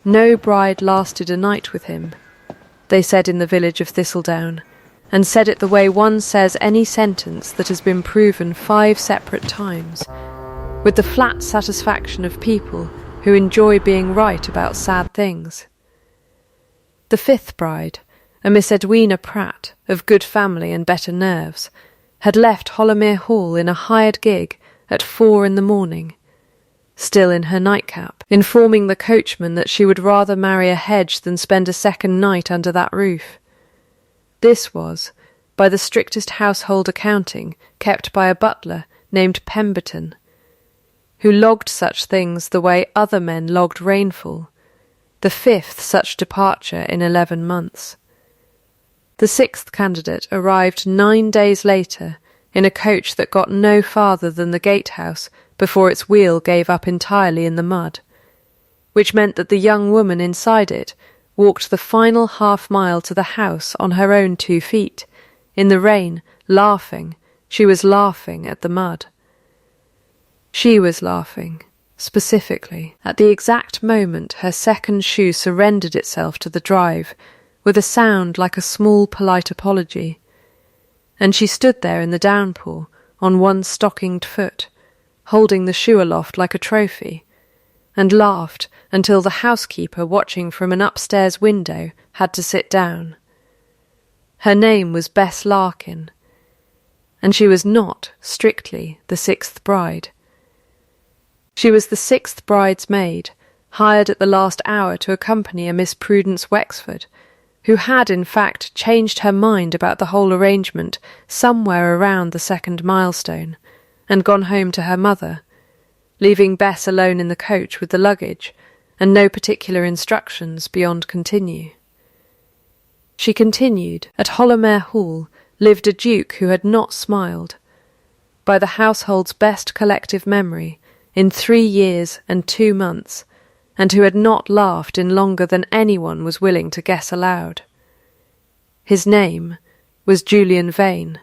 No bride lasted a night with him, they said in the village of Thistledown, and said it the way one says any sentence that has been proven 5 separate times, with the flat satisfaction of people who enjoy being right about sad things. The 5th bride, a Miss Edwina Pratt, of good family and better nerves, had left Hollowmere Hall in a hired gig at 4 in the morning, still in her nightcap, informing the coachman that she would rather marry a hedge than spend a second night under that roof. This was, by the strictest household accounting, kept by a butler named Pemberton, who logged such things the way other men logged rainfall, the 5th such departure in 11 months. The 6th candidate arrived 9 days later in a coach that got no farther than the gatehouse before its wheel gave up entirely in the mud, which meant that the young woman inside it walked the final half-mile to the house on her own 2 feet, in the rain, laughing. She was laughing at the mud. She was laughing, specifically, at the exact moment her second shoe surrendered itself to the drive, with a sound like a small polite apology, and she stood there in the downpour, on one stockinged foot, holding the shoe aloft like a trophy, and laughed until the housekeeper watching from an upstairs window had to sit down. Her name was Bess Larkin, and she was not, strictly, the 6th bride. She was the 6th bride's maid, hired at the last hour to accompany a Miss Prudence Wexford, who had in fact changed her mind about the whole arrangement somewhere around the 2nd milestone, and gone home to her mother, leaving Bess alone in the coach with the luggage, and no particular instructions beyond continue. She continued, at Hollowmere Hall lived a duke who had not smiled, by the household's best collective memory, in 3 years and 2 months, and who had not laughed in longer than anyone was willing to guess aloud. His name was Julian Vane,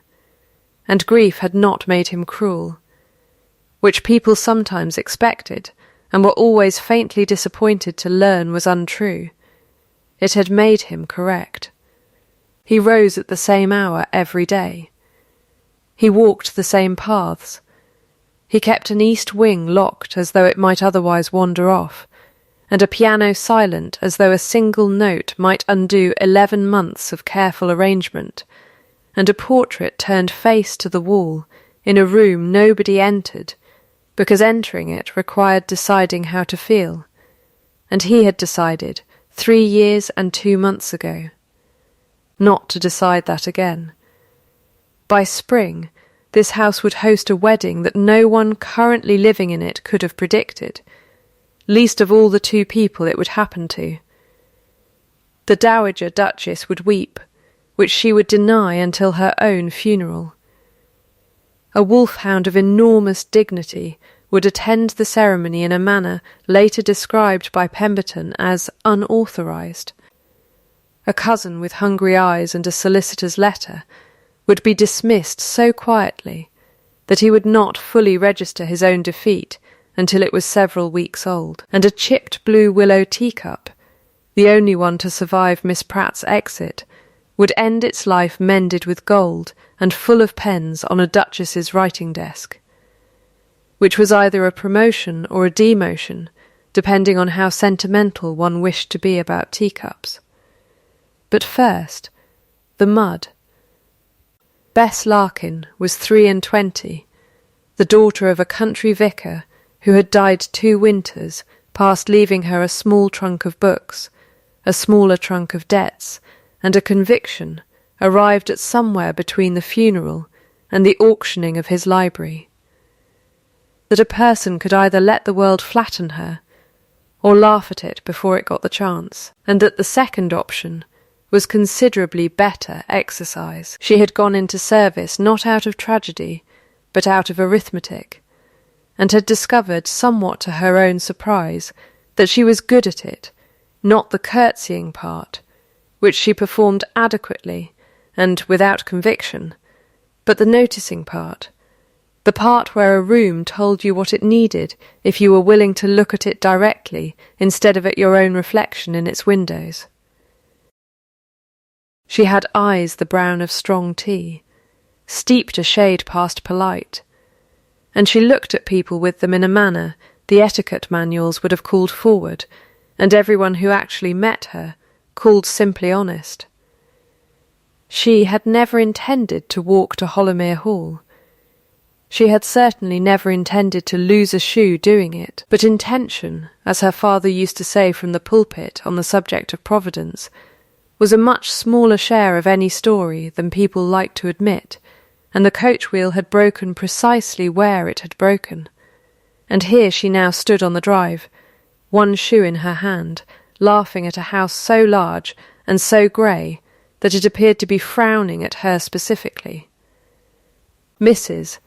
and grief had not made him cruel, which people sometimes expected, and were always faintly disappointed to learn was untrue. It had made him correct. He rose at the same hour every day. He walked the same paths. He kept an east wing locked as though it might otherwise wander off, and a piano silent as though a single note might undo 11 months of careful arrangement, and a portrait turned face to the wall in a room nobody entered, because entering it required deciding how to feel, and he had decided 3 years and 2 months ago, not to decide that again. By spring, this house would host a wedding that no one currently living in it could have predicted, least of all the 2 people it would happen to. The Dowager Duchess would weep, which she would deny until her own funeral. A wolfhound of enormous dignity would attend the ceremony in a manner later described by Pemberton as unauthorised. A cousin with hungry eyes and a solicitor's letter would be dismissed so quietly that he would not fully register his own defeat until it was several weeks old, and a chipped blue willow teacup, the only one to survive Miss Pratt's exit, would end its life mended with gold and full of pens on a duchess's writing desk, which was either a promotion or a demotion, depending on how sentimental one wished to be about teacups. But first, the mud. Bess Larkin was 23, the daughter of a country vicar who had died 2 winters past leaving her a small trunk of books, a smaller trunk of debts, and a conviction arrived at somewhere between the funeral and the auctioning of his library. That a person could either let the world flatten her or laugh at it before it got the chance, and that the second option was considerably better exercise. She had gone into service not out of tragedy, but out of arithmetic, and had discovered, somewhat to her own surprise, that she was good at it, not the curtsying part, which she performed adequately and without conviction, but the noticing part, The part where a room told you what it needed if you were willing to look at it directly instead of at your own reflection in its windows. She had eyes the brown of strong tea, steeped a shade past polite, and she looked at people with them in a manner the etiquette manuals would have called forward, and everyone who actually met her called simply honest. She had never intended to walk to Hollowmere Hall. She had certainly never intended to lose a shoe doing it, but intention, as her father used to say from the pulpit on the subject of Providence, was a much smaller share of any story than people liked to admit, and the coach wheel had broken precisely where it had broken. And here she now stood on the drive, one shoe in her hand, laughing at a house so large and so grey that it appeared to be frowning at her specifically. Mrs.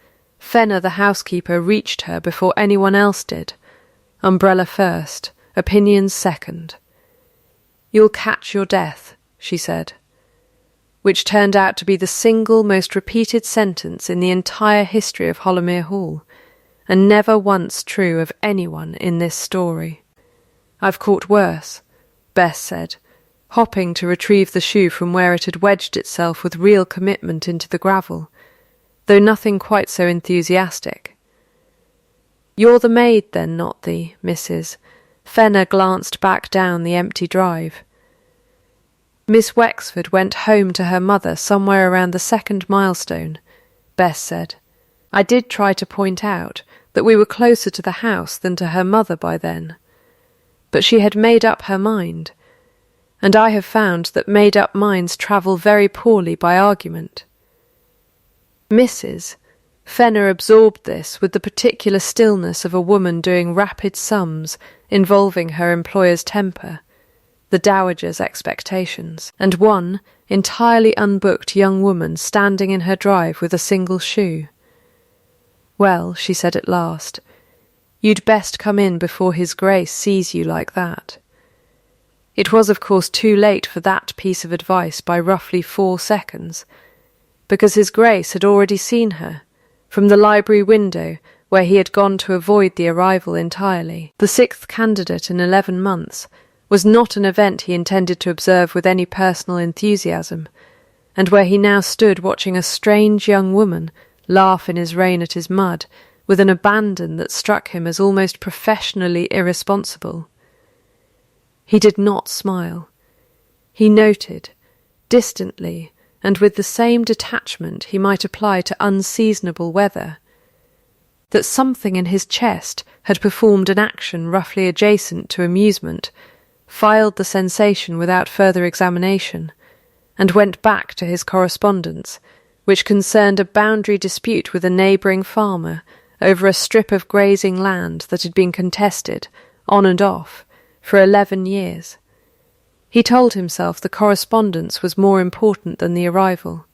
Fenner, the housekeeper, reached her before anyone else did. Umbrella first, opinions second. "You'll catch your death," she said, which turned out to be the single most repeated sentence in the entire history of Hollowmere Hall, and never once true of anyone in this story. "I've caught worse," Bess said, hopping to retrieve the shoe from where it had wedged itself with real commitment into the gravel, though nothing quite so enthusiastic. "You're the maid, then, not the Mrs." Fenner glanced back down the empty drive. "Miss Wexford went home to her mother somewhere around the second milestone," Bess said. "I did try to point out that we were closer to the house than to her mother by then. But she had made up her mind, and I have found that made-up minds travel very poorly by argument." Mrs. Fenner absorbed this with the particular stillness of a woman doing rapid sums involving her employer's temper, the dowager's expectations, and one entirely unbooked young woman standing in her drive with a single shoe. "Well," she said at last, "you'd best come in before His Grace sees you like that." It was of course too late for that piece of advice by roughly 4 seconds, because His Grace had already seen her, from the library window where he had gone to avoid the arrival entirely. The 6th candidate in 11 months was not an event he intended to observe with any personal enthusiasm, and where he now stood watching a strange young woman laugh in his rain at his mud with an abandon that struck him as almost professionally irresponsible. He did not smile. He noted, distantly, and with the same detachment he might apply to unseasonable weather, that something in his chest had performed an action roughly adjacent to amusement, filed the sensation without further examination, and went back to his correspondence, which concerned a boundary dispute with a neighbouring farmer over a strip of grazing land that had been contested, on and off, for 11 years. He told himself the correspondence was more important than the arrival.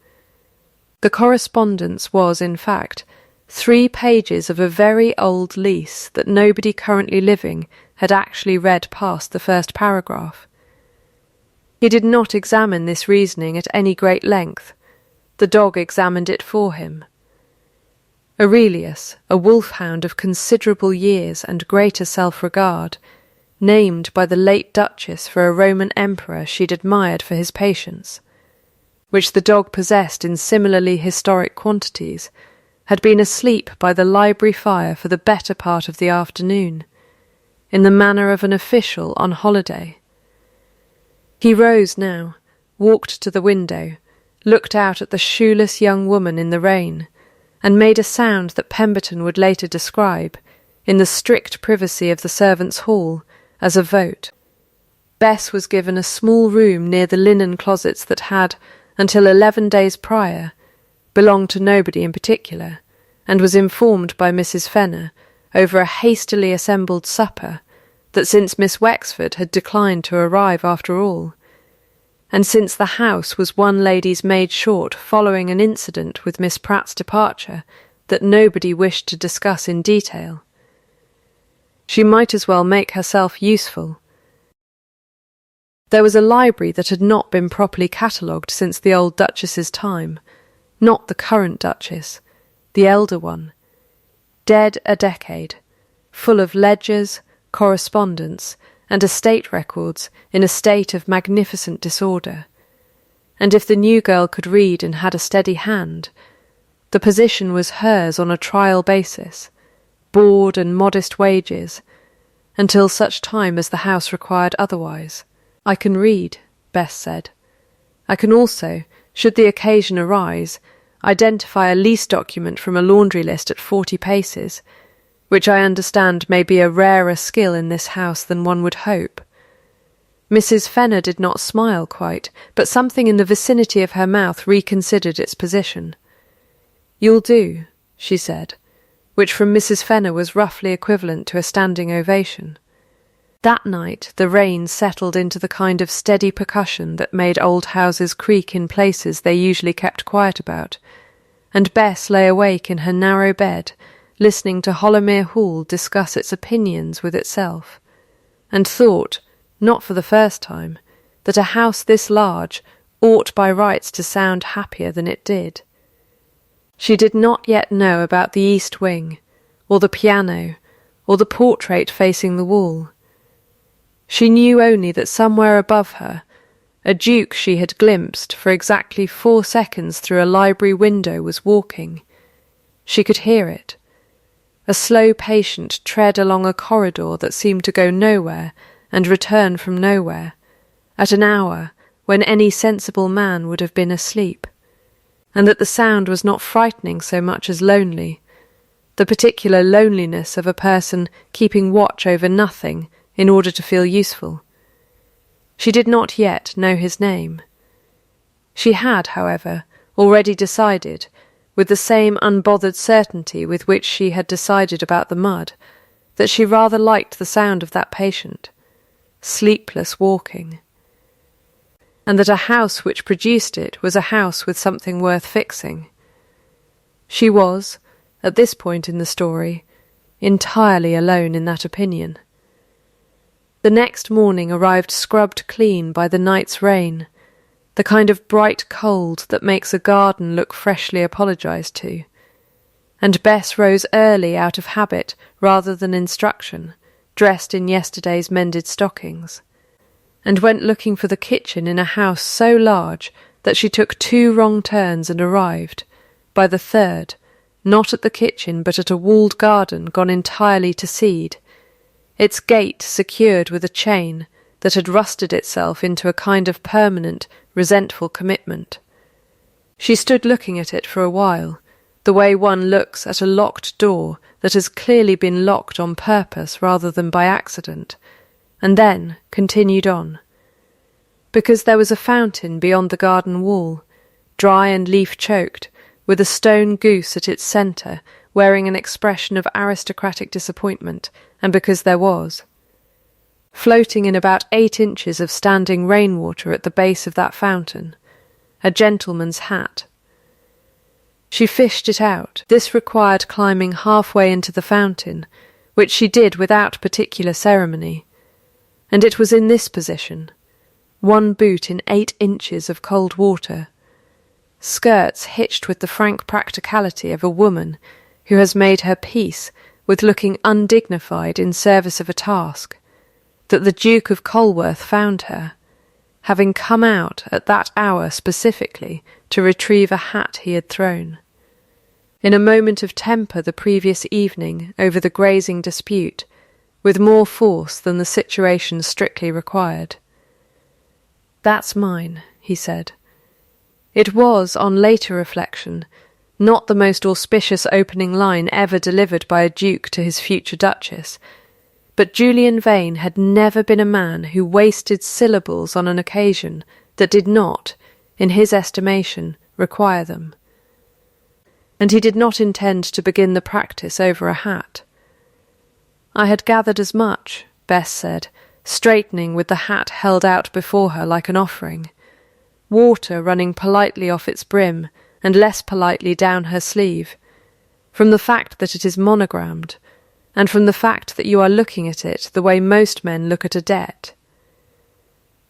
The correspondence was, in fact, 3 pages of a very old lease that nobody currently living had actually read past the first paragraph. He did not examine this reasoning at any great length. The dog examined it for him. Aurelius, a wolfhound of considerable years and greater self-regard, named by the late Duchess for a Roman emperor she'd admired for his patience, which the dog possessed in similarly historic quantities, had been asleep by the library fire for the better part of the afternoon, in the manner of an official on holiday. He rose now, walked to the window, looked out at the shoeless young woman in the rain, and made a sound that Pemberton would later describe, in the strict privacy of the servants' hall, as a vote. Bess was given a small room near the linen closets that had, until 11 days prior, belonged to nobody in particular, and was informed by Mrs. Fenner, over a hastily assembled supper, that since Miss Wexford had declined to arrive after all, and since the house was one lady's maid short following an incident with Miss Pratt's departure that nobody wished to discuss in detail, she might as well make herself useful. There was a library that had not been properly catalogued since the old Duchess's time, not the current Duchess, the elder one, dead a decade, full of ledgers, correspondence, and estate records in a state of magnificent disorder. And if the new girl could read and had a steady hand, the position was hers on a trial basis, board and modest wages, until such time as the house required otherwise. "I can read," Bess said. "I can also, should the occasion arise, identify a lease document from a laundry list at 40 paces, which I understand may be a rarer skill in this house than one would hope." Mrs. Fenner did not smile quite, but something in the vicinity of her mouth reconsidered its position. "You'll do," she said, which from Mrs. Fenner was roughly equivalent to a standing ovation. That night the rain settled into the kind of steady percussion that made old houses creak in places they usually kept quiet about, and Bess lay awake in her narrow bed, listening to Hollowmere Hall discuss its opinions with itself, and thought, not for the first time, that a house this large ought by rights to sound happier than it did. She did not yet know about the east wing, or the piano, or the portrait facing the wall. She knew only that somewhere above her, a duke she had glimpsed for exactly 4 seconds through a library window was walking. She could hear it, a slow patient tread along a corridor that seemed to go nowhere and return from nowhere, at an hour when any sensible man would have been asleep, and that the sound was not frightening so much as lonely, the particular loneliness of a person keeping watch over nothing in order to feel useful. She did not yet know his name. She had, however, already decided, with the same unbothered certainty with which she had decided about the mud, that she rather liked the sound of that patient, sleepless walking, and that a house which produced it was a house with something worth fixing. She was, at this point in the story, entirely alone in that opinion. The next morning arrived scrubbed clean by the night's rain, the kind of bright cold that makes a garden look freshly apologised to, and Bess rose early out of habit rather than instruction, dressed in yesterday's mended stockings, and went looking for the kitchen in a house so large that she took 2 wrong turns and arrived, by the third, not at the kitchen but at a walled garden gone entirely to seed, its gate secured with a chain that had rusted itself into a kind of permanent, resentful commitment. She stood looking at it for a while, the way one looks at a locked door that has clearly been locked on purpose rather than by accident, and then continued on. Because there was a fountain beyond the garden wall, dry and leaf-choked, with a stone goose at its centre, wearing an expression of aristocratic disappointment, and because there was, floating in about 8 inches of standing rainwater at the base of that fountain, a gentleman's hat. She fished it out. This required climbing halfway into the fountain, which she did without particular ceremony, and it was in this position, 1 boot in 8 inches of cold water, skirts hitched with the frank practicality of a woman who has made her peace with looking undignified in service of a task, that the Duke of Colworth found her, having come out at that hour specifically to retrieve a hat he had thrown, in a moment of temper the previous evening over the grazing dispute, with more force than the situation strictly required. "That's mine," he said. It was, on later reflection, not the most auspicious opening line ever delivered by a duke to his future duchess, but Julian Vane had never been a man who wasted syllables on an occasion that did not, in his estimation, require them. And he did not intend to begin the practice over a hat. "I had gathered as much," Bess said, straightening with the hat held out before her like an offering, water running politely off its brim and less politely down her sleeve, from the fact that it is monogrammed, and from the fact that you are looking at it the way most men look at a debt.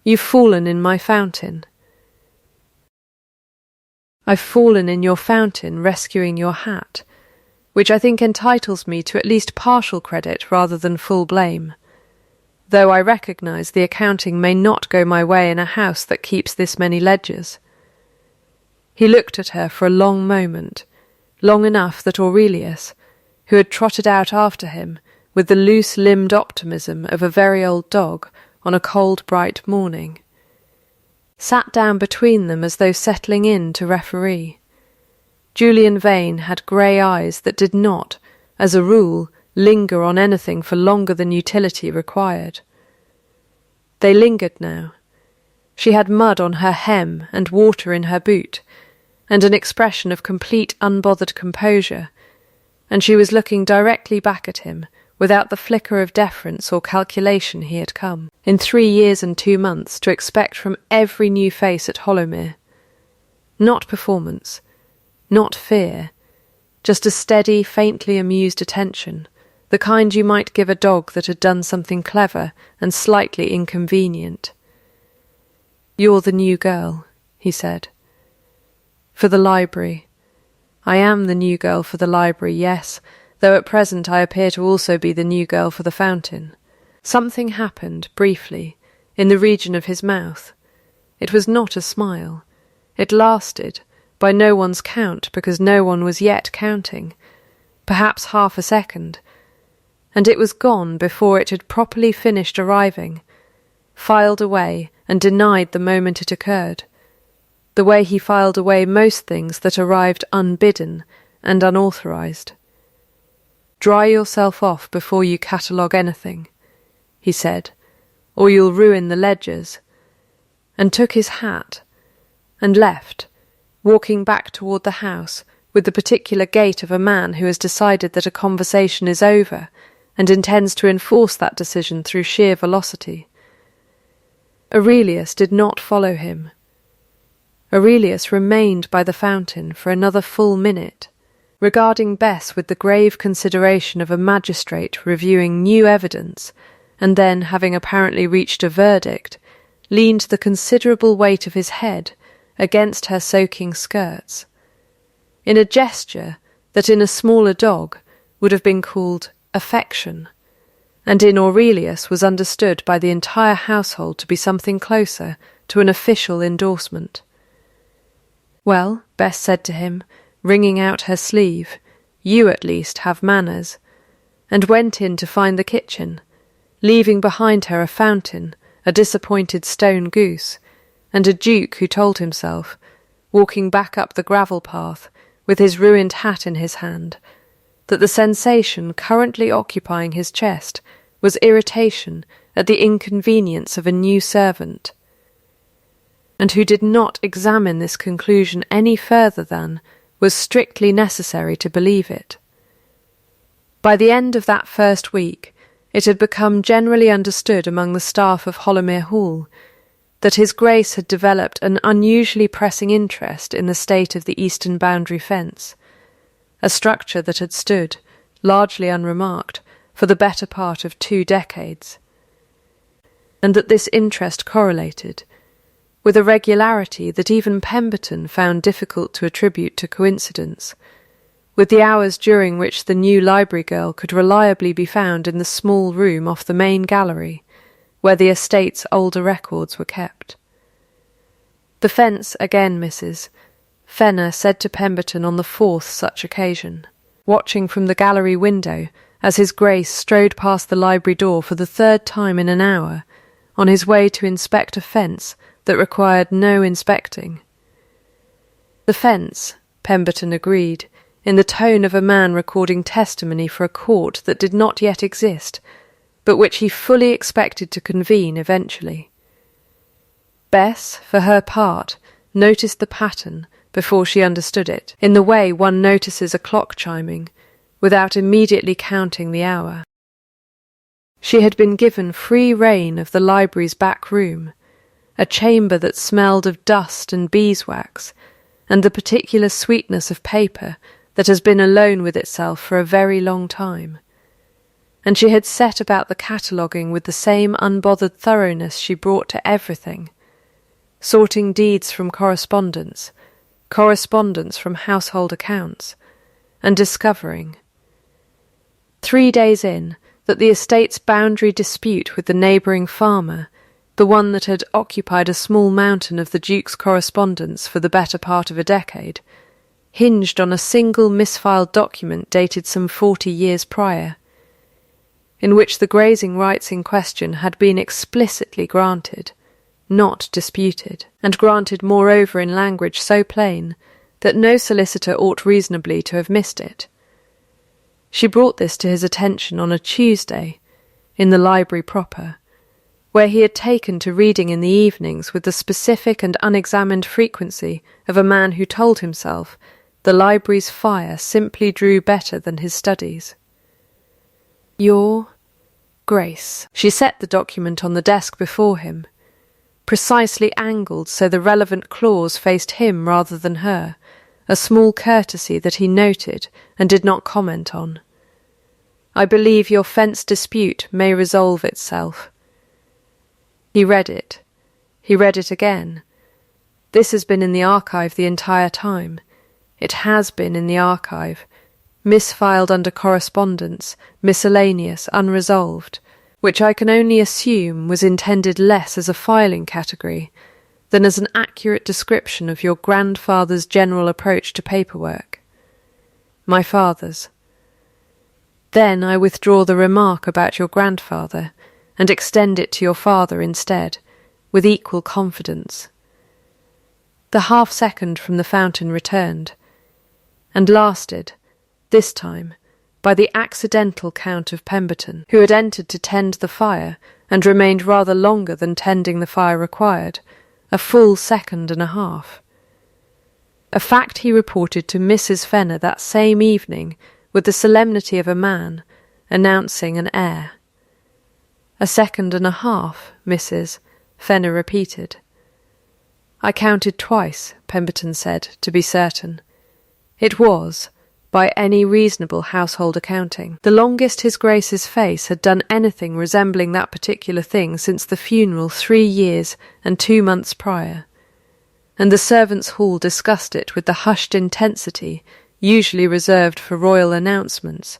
"You've fallen in my fountain." "I've fallen in your fountain rescuing your hat. which I think entitles me to at least partial credit rather than full blame, though I recognise the accounting may not go my way in a house that keeps this many ledgers. He looked at her for a long moment, long enough that Aurelius, who had trotted out after him with the loose-limbed optimism of a very old dog on a cold, bright morning, sat down between them as though settling in to referee. Julian Vane had grey eyes that did not, as a rule, linger on anything for longer than utility required. They lingered now. She had mud on her hem and water in her boot, and an expression of complete unbothered composure, and she was looking directly back at him without the flicker of deference or calculation he had come, in 3 years and 2 months, to expect from every new face at Hollowmere. Not performance, not fear, just a steady, faintly amused attention, the kind you might give a dog that had done something clever and slightly inconvenient. "You're the new girl," he said. "For the library. I am the new girl for the library, yes, though at present I appear to also be the new girl for the fountain." Something happened, briefly, in the region of his mouth. It was not a smile. It lasted, by no one's count, because no one was yet counting, perhaps half a second, and it was gone before it had properly finished arriving, filed away and denied the moment it occurred, the way he filed away most things that arrived unbidden and unauthorized. "Dry yourself off before you catalogue anything," he said, "or you'll ruin the ledgers," and took his hat, and left, walking back toward the house with the particular gait of a man who has decided that a conversation is over and intends to enforce that decision through sheer velocity. Aurelius did not follow him. Aurelius remained by the fountain for another full minute, regarding Bess with the grave consideration of a magistrate reviewing new evidence, and then, having apparently reached a verdict, leaned the considerable weight of his head against her soaking skirts, in a gesture that in a smaller dog would have been called affection, and in Aurelius was understood by the entire household to be something closer to an official endorsement. "Well," Bess said to him, wringing out her sleeve, "you at least have manners," and went in to find the kitchen, leaving behind her a fountain, a disappointed stone goose, and a duke who told himself, walking back up the gravel path with his ruined hat in his hand, that the sensation currently occupying his chest was irritation at the inconvenience of a new servant, and who did not examine this conclusion any further than was strictly necessary to believe it. By the end of that first week, it had become generally understood among the staff of Hollowmere Hall that His Grace had developed an unusually pressing interest in the state of the eastern boundary fence, a structure that had stood, largely unremarked, for the better part of 2 decades, and that this interest correlated, with a regularity that even Pemberton found difficult to attribute to coincidence, with the hours during which the new library girl could reliably be found in the small room off the main gallery, where the estate's older records were kept. "The fence again, Mrs." Fenner said to Pemberton on the 4th such occasion, watching from the gallery window as His Grace strode past the library door for the 3rd time in an hour, on his way to inspect a fence that required no inspecting. "The fence," Pemberton agreed, in the tone of a man recording testimony for a court that did not yet exist, but which he fully expected to convene eventually. Bess, for her part, noticed the pattern before she understood it, in the way one notices a clock chiming, without immediately counting the hour. She had been given free rein of the library's back room, a chamber that smelled of dust and beeswax, and the particular sweetness of paper that has been alone with itself for a very long time, and she had set about the cataloguing with the same unbothered thoroughness she brought to everything, sorting deeds from correspondence from household accounts, and discovering, 3 days in, that the estate's boundary dispute with the neighbouring farmer, the one that had occupied a small mountain of the Duke's correspondence for the better part of a decade, hinged on a single misfiled document dated some 40 years prior, in which the grazing rights in question had been explicitly granted, not disputed, and granted moreover in language so plain that no solicitor ought reasonably to have missed it. She brought this to his attention on a Tuesday, in the library proper, where he had taken to reading in the evenings with the specific and unexamined frequency of a man who told himself the library's fire simply drew better than his studies. Your Grace. She set the document on the desk before him, precisely angled so the relevant clause faced him rather than her, a small courtesy that he noted and did not comment on. I believe your fence dispute may resolve itself. He read it. He read it again. This has been in the archive the entire time. It has been in the archive, misfiled under correspondence, miscellaneous, unresolved, which I can only assume was intended less as a filing category than as an accurate description of your grandfather's general approach to paperwork. My father's. Then I withdraw the remark about your grandfather and extend it to your father instead, with equal confidence. The half-second from the fountain returned, and lasted, this time, by the accidental Count of Pemberton, who had entered to tend the fire and remained rather longer than tending the fire required, a full second and a half. A fact he reported to Mrs. Fenner that same evening with the solemnity of a man announcing an heir. A second and a half, Mrs. Fenner repeated. I counted twice, Pemberton said, to be certain. It was, by any reasonable household accounting, the longest his Grace's face had done anything resembling that particular thing since the funeral 3 years and 2 months prior, and the servants' hall discussed it with the hushed intensity usually reserved for royal announcements,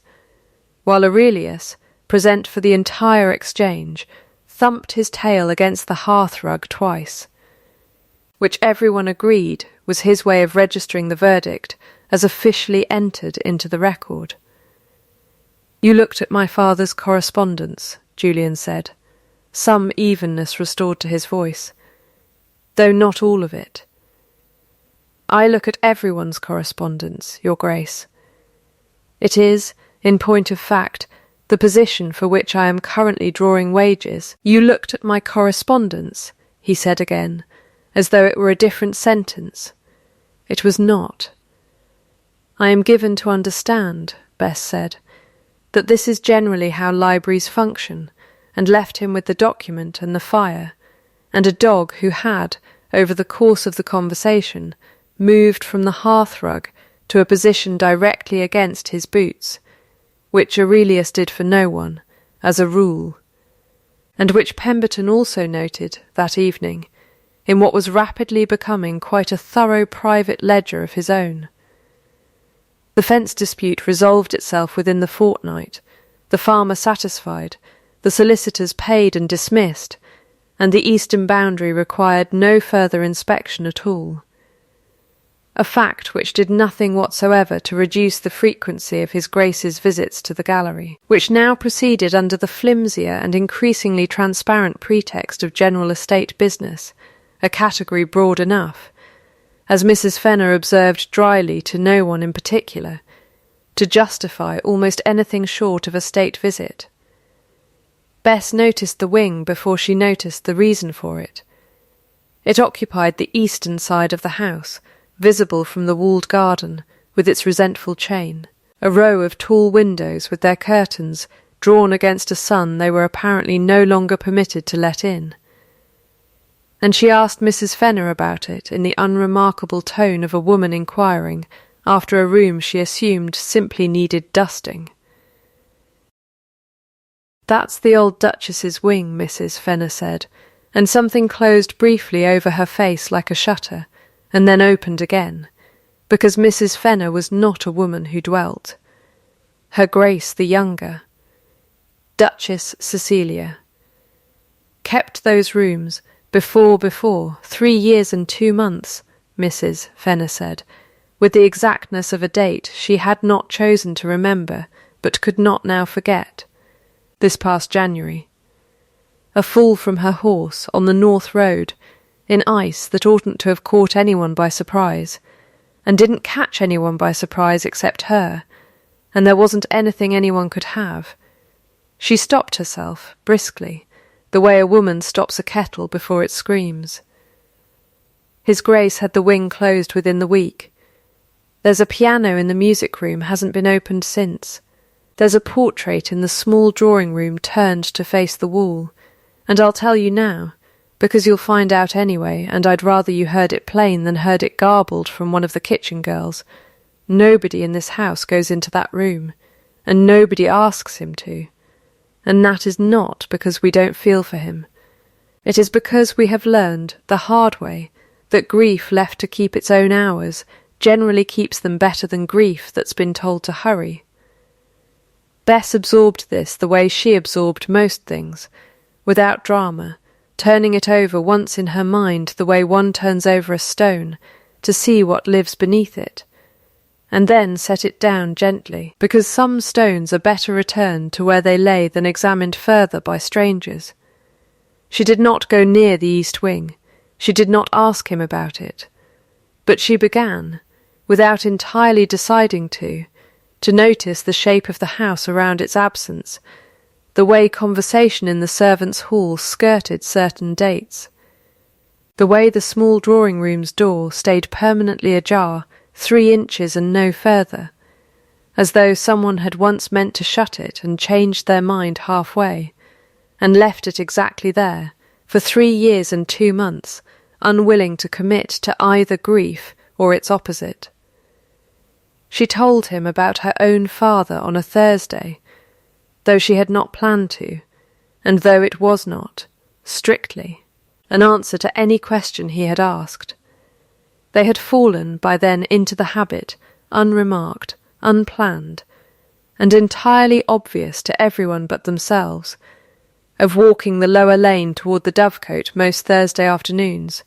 while Aurelius, present for the entire exchange, thumped his tail against the hearth-rug twice, which everyone agreed was his way of registering the verdict as officially entered into the record. You looked at my father's correspondence, Julian said, some evenness restored to his voice, though not all of it. I look at everyone's correspondence, Your Grace. It is, in point of fact, the position for which I am currently drawing wages. You looked at my correspondence, he said again, as though it were a different sentence. It was not. I am given to understand, Bess said, that this is generally how libraries function, and left him with the document and the fire, and a dog who had, over the course of the conversation, moved from the hearth-rug to a position directly against his boots, which Aurelius did for no one, as a rule, and which Pemberton also noted that evening, in what was rapidly becoming quite a thorough private ledger of his own. The fence dispute resolved itself within the fortnight, the farmer satisfied, the solicitors paid and dismissed, and the eastern boundary required no further inspection at all. A fact which did nothing whatsoever to reduce the frequency of his Grace's visits to the gallery, which now proceeded under the flimsier and increasingly transparent pretext of general estate business, a category broad enough, as Mrs. Fenner observed dryly to no one in particular, to justify almost anything short of a state visit. Bess noticed the wing before she noticed the reason for it. It occupied the eastern side of the house, visible from the walled garden, with its resentful chain, a row of tall windows with their curtains drawn against a sun they were apparently no longer permitted to let in. And she asked Mrs. Fenner about it in the unremarkable tone of a woman inquiring after a room she assumed simply needed dusting. That's the old Duchess's wing, Mrs. Fenner said, and something closed briefly over her face like a shutter, and then opened again, because Mrs. Fenner was not a woman who dwelt. Her Grace the younger, Duchess Cecilia, kept those rooms before 3 years and 2 months, Mrs. Fenner said, with the exactness of a date she had not chosen to remember but could not now forget. This past January. A fall from her horse on the North Road, in ice that oughtn't to have caught anyone by surprise, and didn't catch anyone by surprise except her, and there wasn't anything anyone could have. She stopped herself, briskly, the way a woman stops a kettle before it screams. His Grace had the wing closed within the week. There's a piano in the music room, hasn't been opened since. There's a portrait in the small drawing room turned to face the wall, and I'll tell you now, because you'll find out anyway, and I'd rather you heard it plain than heard it garbled from one of the kitchen girls. Nobody in this house goes into that room, and nobody asks him to. And that is not because we don't feel for him. It is because we have learned, the hard way, that grief left to keep its own hours generally keeps them better than grief that's been told to hurry. Bess absorbed this the way she absorbed most things, without drama, turning it over once in her mind the way one turns over a stone to see what lives beneath it, and then set it down gently, because some stones are better returned to where they lay than examined further by strangers. She did not go near the east wing. She did not ask him about it. But she began, without entirely deciding to notice the shape of the house around its absence, the way conversation in the servants' hall skirted certain dates, the way the small drawing-room's door stayed permanently ajar 3 inches and no further, as though someone had once meant to shut it and changed their mind halfway, and left it exactly there, for 3 years and 2 months, unwilling to commit to either grief or its opposite. She told him about her own father on a Thursday, though she had not planned to, and though it was not, strictly, an answer to any question he had asked. They had fallen by then into the habit, unremarked, unplanned, and entirely obvious to everyone but themselves, of walking the lower lane toward the Dovecote most Thursday afternoons,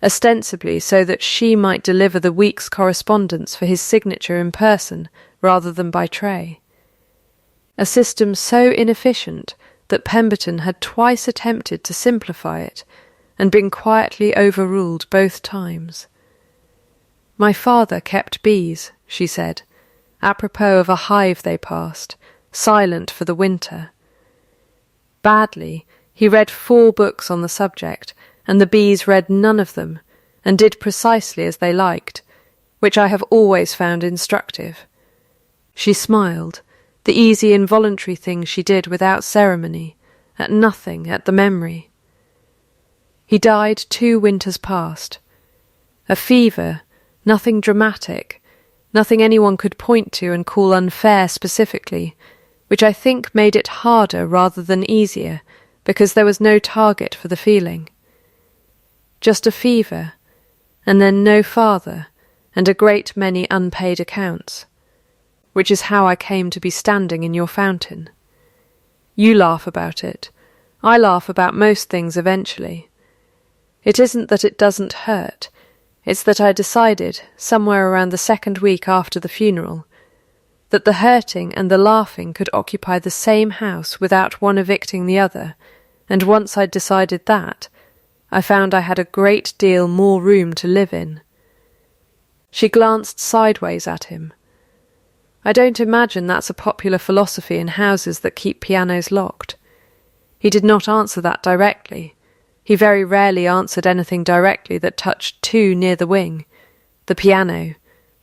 ostensibly so that she might deliver the week's correspondence for his signature in person rather than by tray. A system so inefficient that Pemberton had twice attempted to simplify it and been quietly overruled both times. "My father kept bees," she said, apropos of a hive they passed, silent for the winter. Badly, he read 4 books on the subject, and the bees read none of them, and did precisely as they liked, which I have always found instructive. She smiled, the easy involuntary thing she did without ceremony, at nothing, at the memory. He died 2 winters past. A fever, nothing dramatic, nothing anyone could point to and call unfair specifically, which I think made it harder rather than easier, because there was no target for the feeling. Just a fever, and then no father, and a great many unpaid accounts, which is how I came to be standing in your fountain. You laugh about it. I laugh about most things eventually. It isn't that it doesn't hurt, it's that I decided, somewhere around the 2nd week after the funeral, that the hurting and the laughing could occupy the same house without one evicting the other, and once I'd decided that, I found I had a great deal more room to live in. She glanced sideways at him. I don't imagine that's a popular philosophy in houses that keep pianos locked. He did not answer that directly. He very rarely answered anything directly that touched too near the wing, the piano,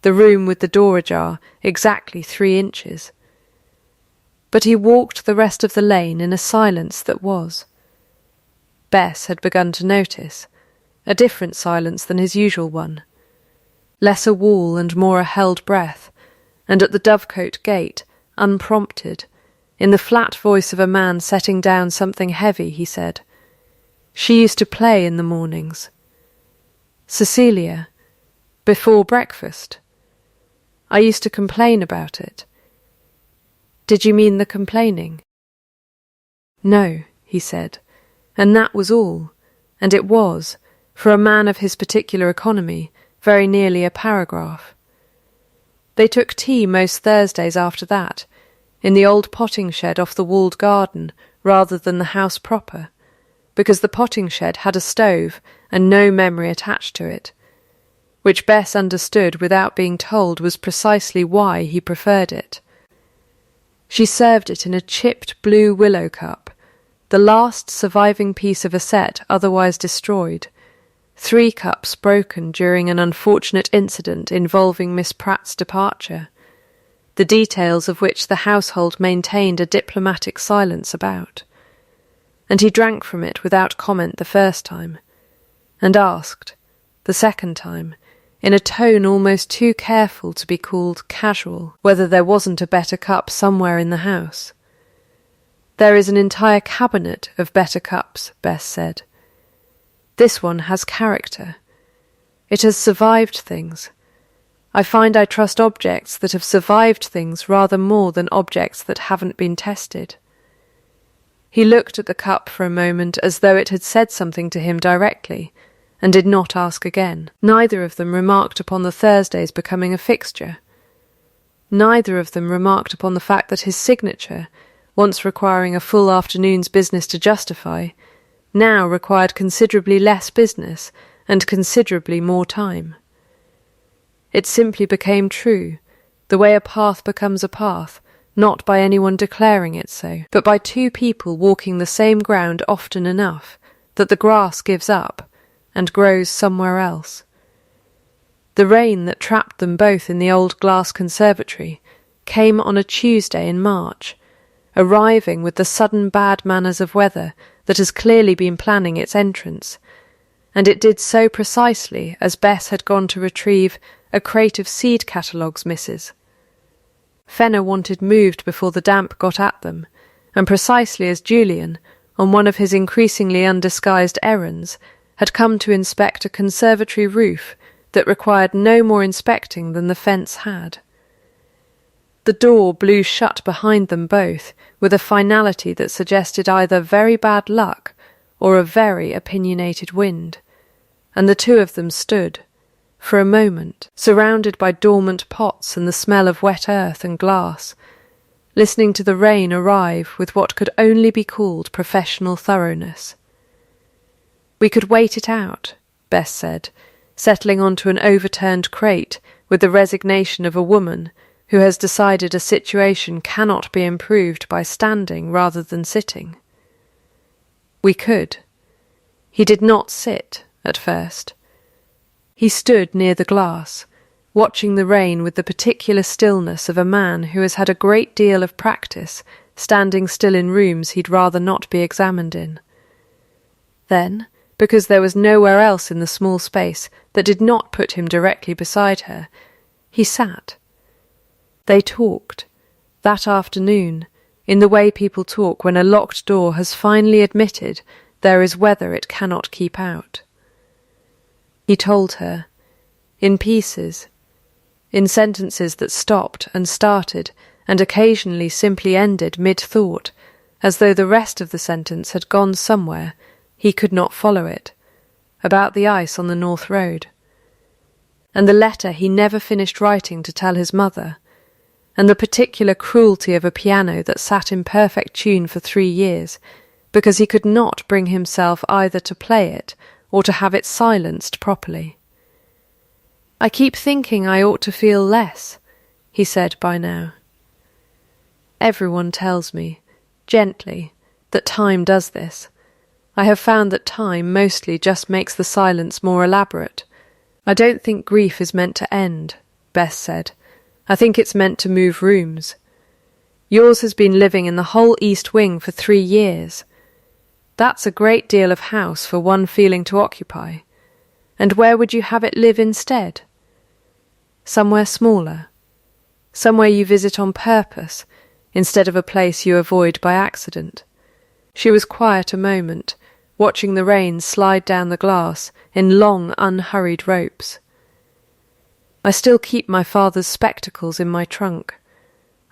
the room with the door ajar, exactly 3 inches. But he walked the rest of the lane in a silence that was. Bess had begun to notice, a different silence than his usual one. Less a wall and more a held breath, and at the Dovecote gate, unprompted, in the flat voice of a man setting down something heavy, he said, "She used to play in the mornings. Cecilia, before breakfast. I used to complain about it. Did you mean the complaining? No, he said, and that was all, and it was, for a man of his particular economy, very nearly a paragraph. They took tea most Thursdays after that, in the old potting shed off the walled garden rather than the house proper, because the potting shed had a stove and no memory attached to it, which Bess understood without being told was precisely why he preferred it. She served it in a chipped blue willow cup, the last surviving piece of a set otherwise destroyed, 3 cups broken during an unfortunate incident involving Miss Pratt's departure, the details of which the household maintained a diplomatic silence about. And he drank from it without comment the first time, and asked, the second time, in a tone almost too careful to be called casual, whether there wasn't a better cup somewhere in the house. There is an entire cabinet of better cups, Bess said. This one has character. It has survived things. I find I trust objects that have survived things rather more than objects that haven't been tested. He looked at the cup for a moment as though it had said something to him directly, and did not ask again. Neither of them remarked upon the Thursdays becoming a fixture. Neither of them remarked upon the fact that his signature, once requiring a full afternoon's business to justify, now required considerably less business and considerably more time. It simply became true, the way a path becomes a path, not by anyone declaring it so, but by 2 people walking the same ground often enough that the grass gives up and grows somewhere else. The rain that trapped them both in the old glass conservatory came on a Tuesday in March, arriving with the sudden bad manners of weather that has clearly been planning its entrance, and it did so precisely as Bess had gone to retrieve a crate of seed catalogues misses. Fenner wanted moved before the damp got at them, and precisely as Julian, on one of his increasingly undisguised errands, had come to inspect a conservatory roof that required no more inspecting than the fence had. The door blew shut behind them both with a finality that suggested either very bad luck or a very opinionated wind, and the 2 of them stood, for a moment, surrounded by dormant pots and the smell of wet earth and glass, listening to the rain arrive with what could only be called professional thoroughness. We could wait it out, Bess said, settling onto an overturned crate with the resignation of a woman who has decided a situation cannot be improved by standing rather than sitting. We could. He did not sit, at first. He stood near the glass, watching the rain with the particular stillness of a man who has had a great deal of practice standing still in rooms he'd rather not be examined in. Then, because there was nowhere else in the small space that did not put him directly beside her, he sat. They talked, that afternoon, in the way people talk when a locked door has finally admitted there is weather it cannot keep out. He told her, in pieces, in sentences that stopped and started and occasionally simply ended mid-thought, as though the rest of the sentence had gone somewhere, he could not follow it, about the ice on the North Road, and the letter he never finished writing to tell his mother, and the particular cruelty of a piano that sat in perfect tune for 3 years, because he could not bring himself either to play it or to have it silenced properly. "I keep thinking I ought to feel less," he said by now. "Everyone tells me, gently, that time does this. I have found that time mostly just makes the silence more elaborate. I don't think grief is meant to end," Bess said. "I think it's meant to move rooms. Yours has been living in the whole East Wing for 3 years. That's a great deal of house for one feeling to occupy. And where would you have it live instead? Somewhere smaller. Somewhere you visit on purpose, instead of a place you avoid by accident." She was quiet a moment, watching the rain slide down the glass in long, unhurried ropes. "I still keep my father's spectacles in my trunk.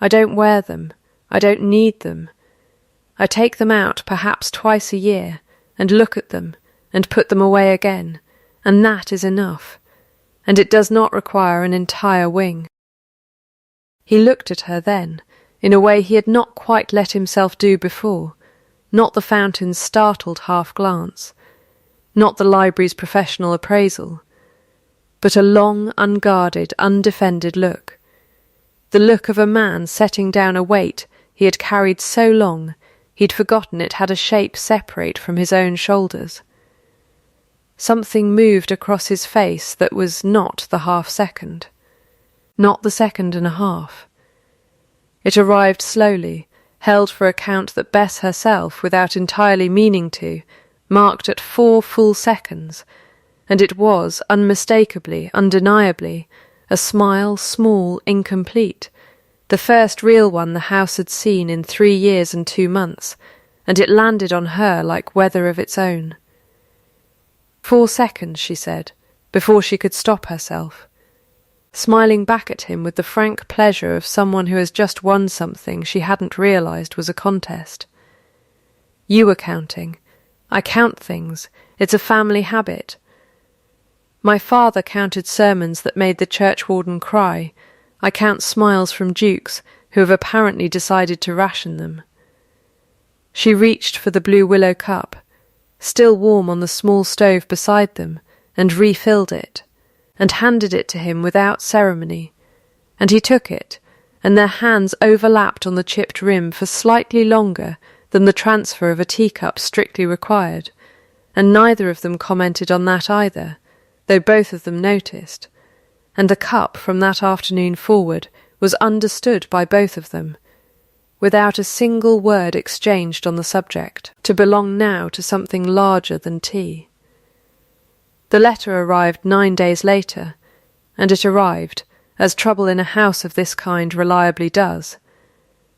I don't wear them. I don't need them. I take them out perhaps twice a year, and look at them, and put them away again, and that is enough, and it does not require an entire wing." He looked at her then, in a way he had not quite let himself do before, not the fountain's startled half-glance, not the library's professional appraisal, but a long, unguarded, undefended look, the look of a man setting down a weight he had carried so long he'd forgotten it had a shape separate from his own shoulders. Something moved across his face that was not the half-second, not the second and a half. It arrived slowly, held for a count that Bess herself, without entirely meaning to, marked at 4 full seconds, and it was, unmistakably, undeniably, a smile, small, incomplete, the first real one the house had seen in 3 years and 2 months, and it landed on her like weather of its own. 4 seconds, she said, before she could stop herself, smiling back at him with the frank pleasure of someone who has just won something she hadn't realised was a contest. "You were counting. I count things. It's a family habit. My father counted sermons that made the churchwarden cry. I count smiles from dukes who have apparently decided to ration them." She reached for the blue willow cup, still warm on the small stove beside them, and refilled it, and handed it to him without ceremony, and he took it, and their hands overlapped on the chipped rim for slightly longer than the transfer of a teacup strictly required, and neither of them commented on that either, though both of them noticed, and the cup from that afternoon forward was understood by both of them, without a single word exchanged on the subject, to belong now to something larger than tea. The letter arrived 9 days later, and it arrived, as trouble in a house of this kind reliably does,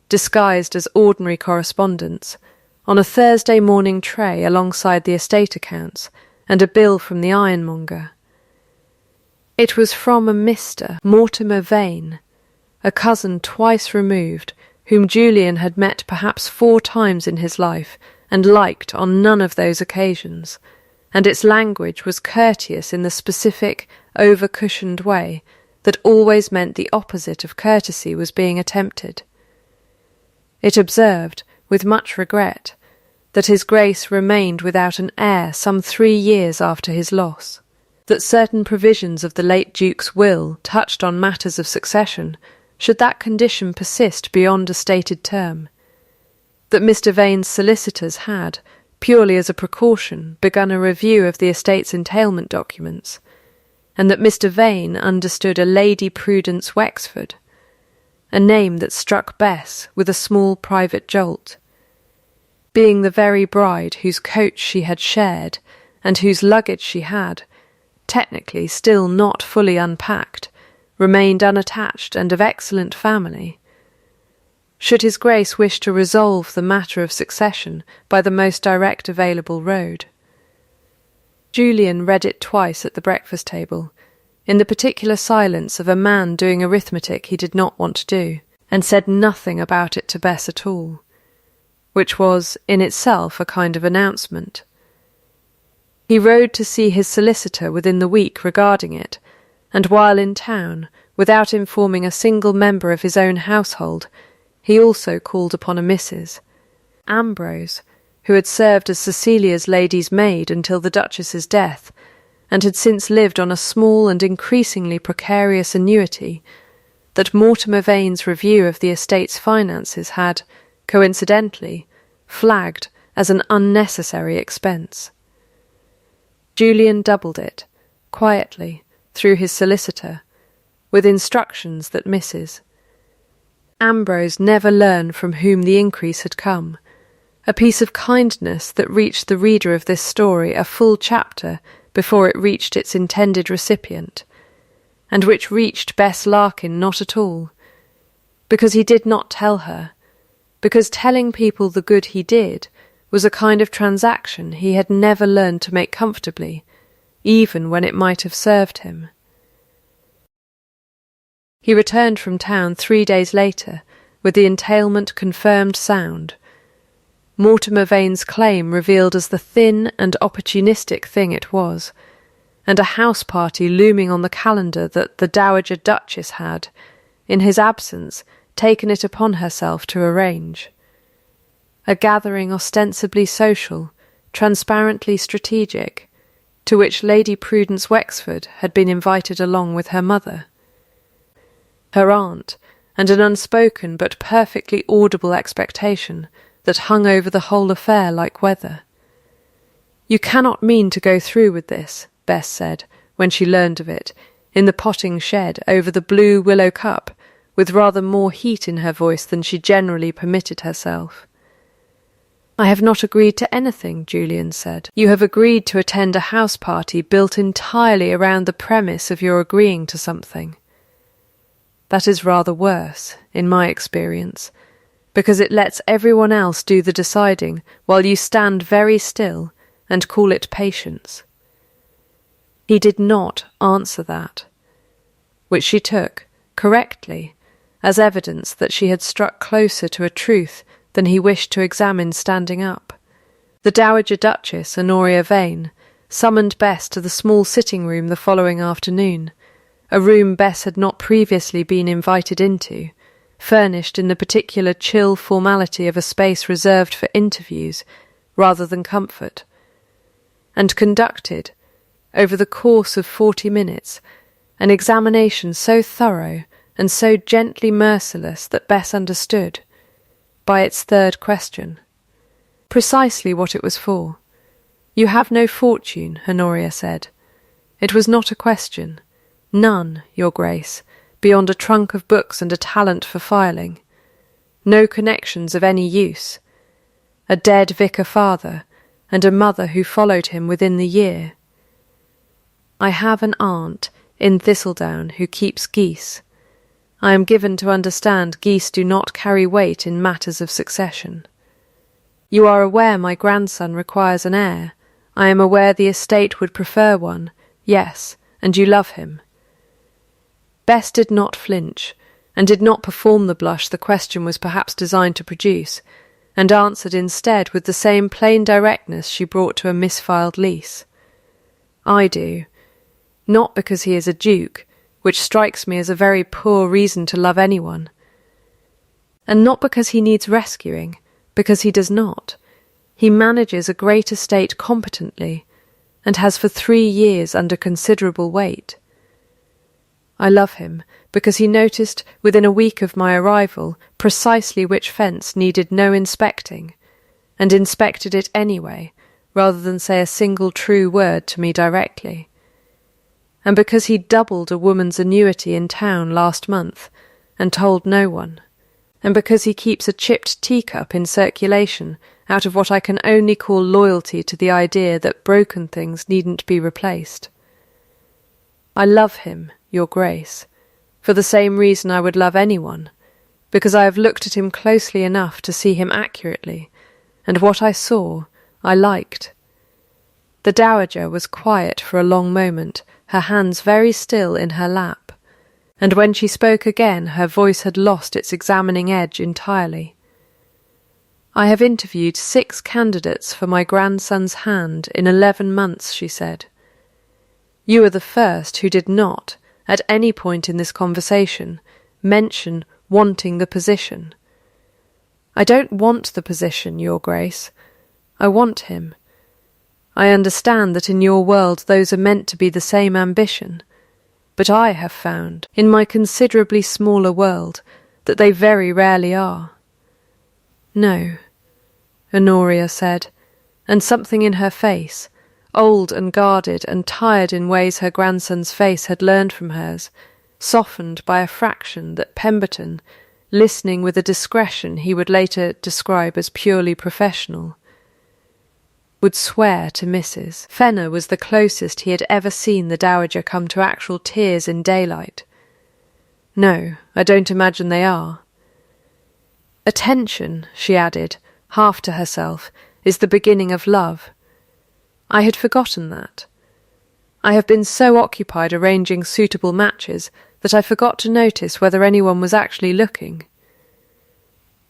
disguised as ordinary correspondence, on a Thursday morning tray alongside the estate accounts and a bill from the ironmonger. It was from a Mr. Mortimer Vane, a cousin twice removed, whom Julian had met perhaps 4 times in his life and liked on none of those occasions, and its language was courteous in the specific, over-cushioned way that always meant the opposite of courtesy was being attempted. It observed, with much regret, that his Grace remained without an heir some 3 years after his loss, that certain provisions of the late Duke's will touched on matters of succession should that condition persist beyond a stated term, that Mr. Vane's solicitors had, purely as a precaution, begun a review of the estate's entailment documents, and that Mr. Vane understood a Lady Prudence Wexford, a name that struck Bess with a small private jolt, being the very bride whose coach she had shared and whose luggage she had, technically still not fully unpacked, remained unattached and of excellent family. Should his Grace wish to resolve the matter of succession by the most direct available road? Julian read it twice at the breakfast table, in the particular silence of a man doing arithmetic he did not want to do, and said nothing about it to Bess at all, which was, in itself, a kind of announcement. He rode to see his solicitor within the week regarding it, and while in town, without informing a single member of his own household, he also called upon a Mrs. Ambrose, who had served as Cecilia's lady's maid until the Duchess's death, and had since lived on a small and increasingly precarious annuity that Mortimer Vane's review of the estate's finances had, coincidentally, flagged as an unnecessary expense. Julian doubled it, quietly, through his solicitor, with instructions that Mrs. Ambrose never learn from whom the increase had come, a piece of kindness that reached the reader of this story a full chapter before it reached its intended recipient, and which reached Bess Larkin not at all, because he did not tell her, because telling people the good he did was a kind of transaction he had never learned to make comfortably, even when it might have served him. He returned from town 3 days later, with the entailment confirmed sound. Mortimer Vane's claim revealed as the thin and opportunistic thing it was, and a house party looming on the calendar that the Dowager Duchess had, in his absence, taken it upon herself to arrange. A gathering ostensibly social, transparently strategic, to which Lady Prudence Wexford had been invited along with her mother, her aunt, and an unspoken but perfectly audible expectation that hung over the whole affair like weather. "You cannot mean to go through with this," Bess said, when she learned of it, in the potting shed over the blue willow cup, with rather more heat in her voice than she generally permitted herself. "I have not agreed to anything," Julian said. "You have agreed to attend a house party built entirely around the premise of your agreeing to something. That is rather worse, in my experience, because it lets everyone else do the deciding while you stand very still and call it patience." He did not answer that, which she took, correctly, as evidence that she had struck closer to a truth than he wished to examine standing up. The Dowager Duchess, Honoria Vane, summoned Bess to the small sitting-room the following afternoon, a room Bess had not previously been invited into, furnished in the particular chill formality of a space reserved for interviews rather than comfort, and conducted, over the course of 40 minutes, an examination so thorough and so gently merciless that Bess understood, by its third question, precisely what it was for. "You have no fortune," Honoria said. "It was not a question. None, Your Grace, beyond a trunk of books and a talent for filing. No connections of any use. A dead vicar father, and a mother who followed him within the year. I have an aunt in Thistledown who keeps geese. I am given to understand geese do not carry weight in matters of succession. You are aware my grandson requires an heir. I am aware the estate would prefer one, yes, and you love him." Bess did not flinch, and did not perform the blush the question was perhaps designed to produce, and answered instead with the same plain directness she brought to a misfiled lease. "I do. Not because he is a duke, which strikes me as a very poor reason to love anyone. And not because he needs rescuing, because he does not. He manages a great estate competently, and has for 3 years under considerable weight. I love him because he noticed within a week of my arrival precisely which fence needed no inspecting, and inspected it anyway, rather than say a single true word to me directly. And because he doubled a woman's annuity in town last month, and told no one, and because he keeps a chipped teacup in circulation out of what I can only call loyalty to the idea that broken things needn't be replaced. I love him, Your Grace, for the same reason I would love anyone, because I have looked at him closely enough to see him accurately, and what I saw I liked." The Dowager was quiet for a long moment, her hands very still in her lap, and when she spoke again her voice had lost its examining edge entirely. "I have interviewed 6 candidates for my grandson's hand in 11 months, she said. You are the first who did not, at any point in this conversation, mention wanting the position. I don't want the position, Your Grace. I want him. I understand that in your world those are meant to be the same ambition, but I have found, in my considerably smaller world, that they very rarely are." "No," Honoria said, and something in her face, old and guarded and tired in ways her grandson's face had learned from hers, softened by a fraction that Pemberton, listening with a discretion he would later describe as purely professional, would swear to Mrs. Fenner was the closest he had ever seen the Dowager come to actual tears in daylight. "No, I don't imagine they are." "Attention," she added, half to herself, "is the beginning of love. I had forgotten that. I have been so occupied arranging suitable matches that I forgot to notice whether anyone was actually looking."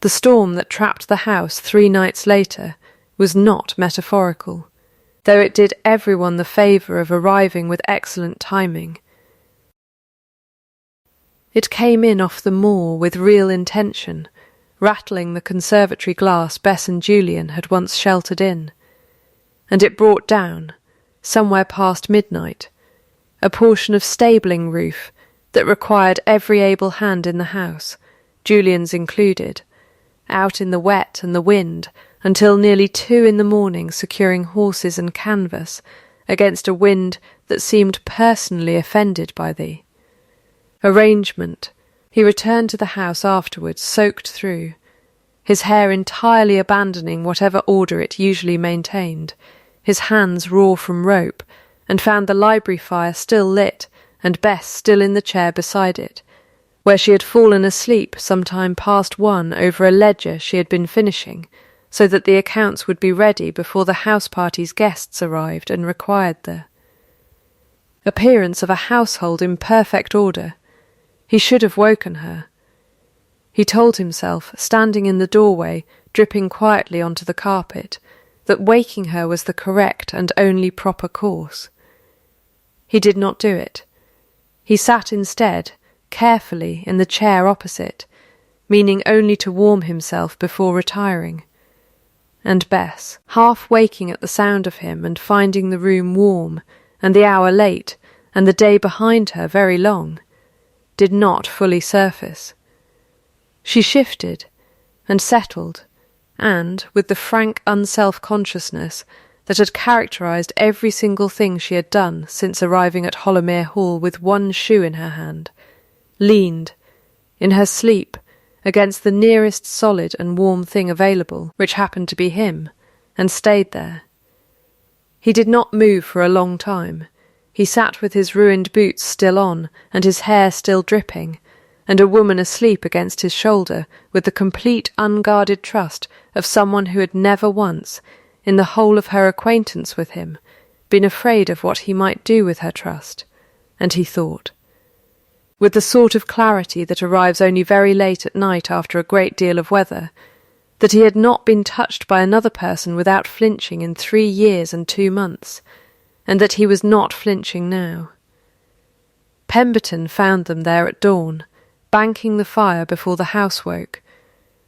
The storm that trapped the house 3 nights later was not metaphorical, though it did everyone the favour of arriving with excellent timing. It came in off the moor with real intention, rattling the conservatory glass Bess and Julian had once sheltered in, and it brought down, somewhere past midnight, a portion of stabling roof that required every able hand in the house, Julian's included, out in the wet and the wind until nearly 2 in the morning, securing horses and canvas against a wind that seemed personally offended by thee. Arrangement. He returned to the house afterwards, soaked through, his hair entirely abandoning whatever order it usually maintained, his hands raw from rope, and found the library fire still lit and Bess still in the chair beside it, where she had fallen asleep some time past 1 over a ledger she had been finishing, so that the accounts would be ready before the house party's guests arrived and required the appearance of a household in perfect order. He should have woken her. He told himself, standing in the doorway, dripping quietly onto the carpet, that waking her was the correct and only proper course. He did not do it. He sat instead, carefully, in the chair opposite, meaning only to warm himself before retiring. And Bess, half waking at the sound of him and finding the room warm, and the hour late, and the day behind her very long, did not fully surface. She shifted and settled, and, with the frank unself-consciousness that had characterised every single thing she had done since arriving at Hollowmere Hall with 1 shoe in her hand, leaned, in her sleep, against the nearest solid and warm thing available, which happened to be him, and stayed there. He did not move for a long time. He sat with his ruined boots still on, and his hair still dripping, and a woman asleep against his shoulder, with the complete unguarded trust of someone who had never once, in the whole of her acquaintance with him, been afraid of what he might do with her trust. And he thought, with the sort of clarity that arrives only very late at night after a great deal of weather, that he had not been touched by another person without flinching in 3 years and 2 months, and that he was not flinching now. Pemberton found them there at dawn, banking the fire before the house woke,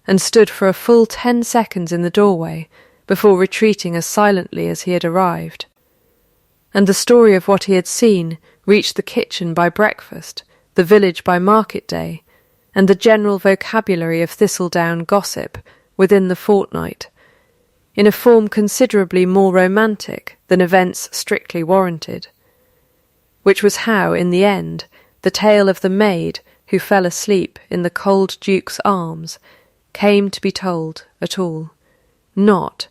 and stood for a full 10 seconds in the doorway before retreating as silently as he had arrived. And the story of what he had seen reached the kitchen by breakfast, the village by market day, and the general vocabulary of Thistledown gossip within the fortnight, in a form considerably more romantic than events strictly warranted, which was how, in the end, the tale of the maid who fell asleep in the cold Duke's arms came to be told at all, not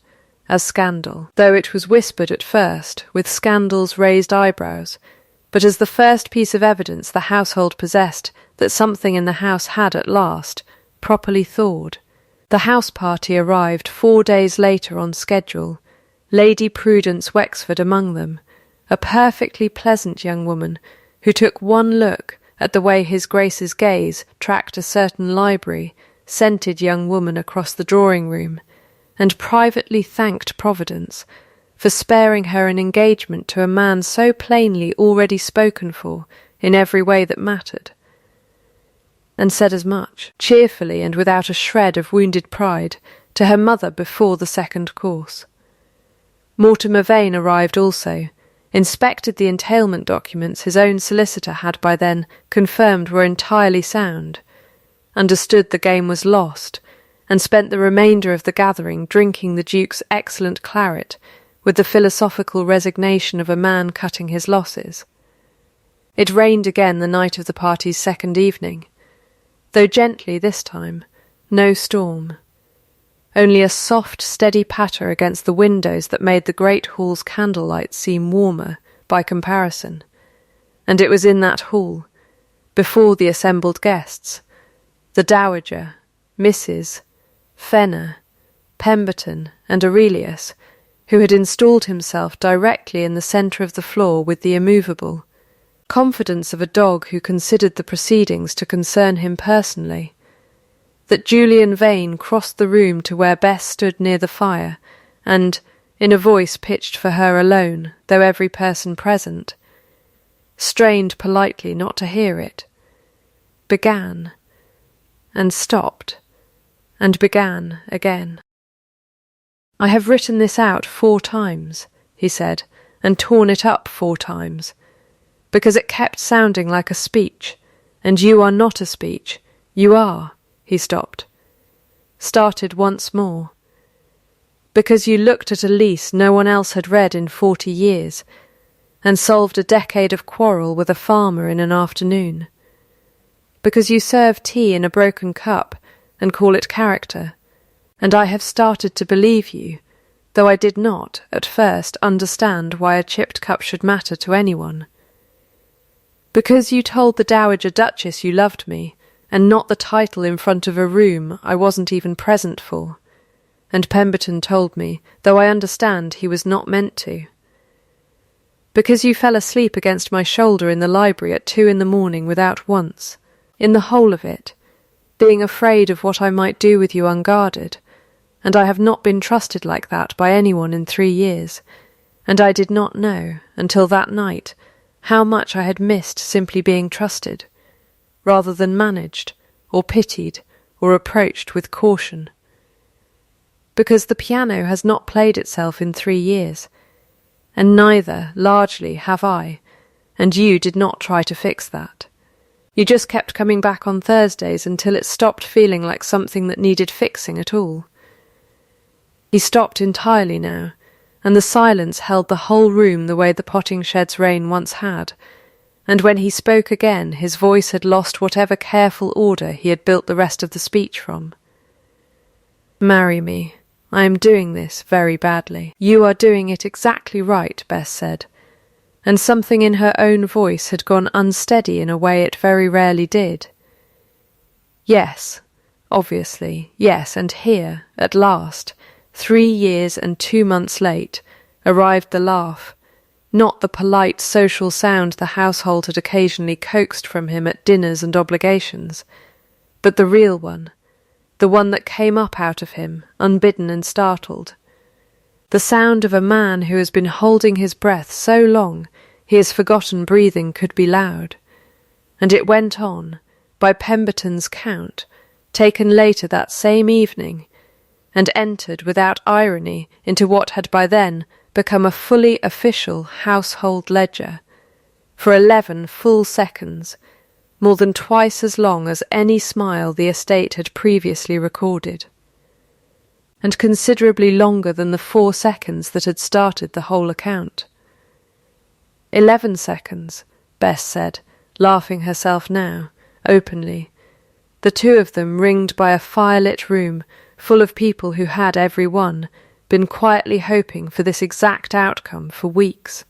as scandal, though it was whispered at first with scandal's raised eyebrows, but as the first piece of evidence the household possessed that something in the house had at last properly thawed. The house party arrived 4 days later on schedule, Lady Prudence Wexford among them, a perfectly pleasant young woman who took 1 look at the way his Grace's gaze tracked a certain library-scented young woman across the drawing-room, and privately thanked Providence for sparing her an engagement to a man so plainly already spoken for in every way that mattered, and said as much, cheerfully and without a shred of wounded pride, to her mother before the 2nd course. Mortimer Vane arrived also, inspected the entailment documents his own solicitor had by then confirmed were entirely sound, understood the game was lost, and spent the remainder of the gathering drinking the Duke's excellent claret with the philosophical resignation of a man cutting his losses. It rained again the night of the party's 2nd evening, though gently this time, no storm. Only a soft, steady patter against the windows that made the great hall's candlelight seem warmer by comparison, and it was in that hall, before the assembled guests, the Dowager, Mrs. Fenner, Pemberton, and Aurelius, who had installed himself directly in the centre of the floor with the immovable confidence of a dog who considered the proceedings to concern him personally, that Julian Vane crossed the room to where Bess stood near the fire, and, in a voice pitched for her alone, though every person present, strained politely not to hear it, began, and stopped, and began again. "I have written this out 4 times, he said, and torn it up 4 times, because it kept sounding like a speech, and you are not a speech, you are," he stopped, started once more, "because you looked at a lease no one else had read in 40 years, and solved a decade of quarrel with a farmer in an afternoon, because you serve tea in a broken cup and call it character, and I have started to believe you, though I did not, at first, understand why a chipped cup should matter to anyone. Because you told the Dowager Duchess you loved me, and not the title in front of a room I wasn't even present for, and Pemberton told me, though I understand he was not meant to. Because you fell asleep against my shoulder in the library at 2 in the morning without once, in the whole of it, being afraid of what I might do with you unguarded, and I have not been trusted like that by anyone in 3 years, and I did not know, until that night, how much I had missed simply being trusted, rather than managed, or pitied, or approached with caution. Because the piano has not played itself in 3 years, and neither, largely, have I, and you did not try to fix that. You just kept coming back on Thursdays until it stopped feeling like something that needed fixing at all." He stopped entirely now, and the silence held the whole room the way the potting shed's rain once had, and when he spoke again his voice had lost whatever careful order he had built the rest of the speech from. "Marry me. I am doing this very badly." "You are doing it exactly right," Bess said, and something in her own voice had gone unsteady in a way it very rarely did. "Yes, obviously, yes, and here, at last, 3 years and 2 months late, arrived the laugh, not the polite social sound the household had occasionally coaxed from him at dinners and obligations, but the real one, the one that came up out of him, unbidden and startled. The sound of a man who has been holding his breath so long he has forgotten breathing could be loud. And it went on, by Pemberton's count, taken later that same evening, and entered without irony into what had by then become a fully official household ledger, for 11 full seconds, more than twice as long as any smile the estate had previously recorded, and considerably longer than the 4 seconds that had started the whole account. 11 seconds, Bess said, laughing herself now, openly, the 2 of them ringed by a fire-lit room full of people who had, every one, been quietly hoping for this exact outcome for weeks.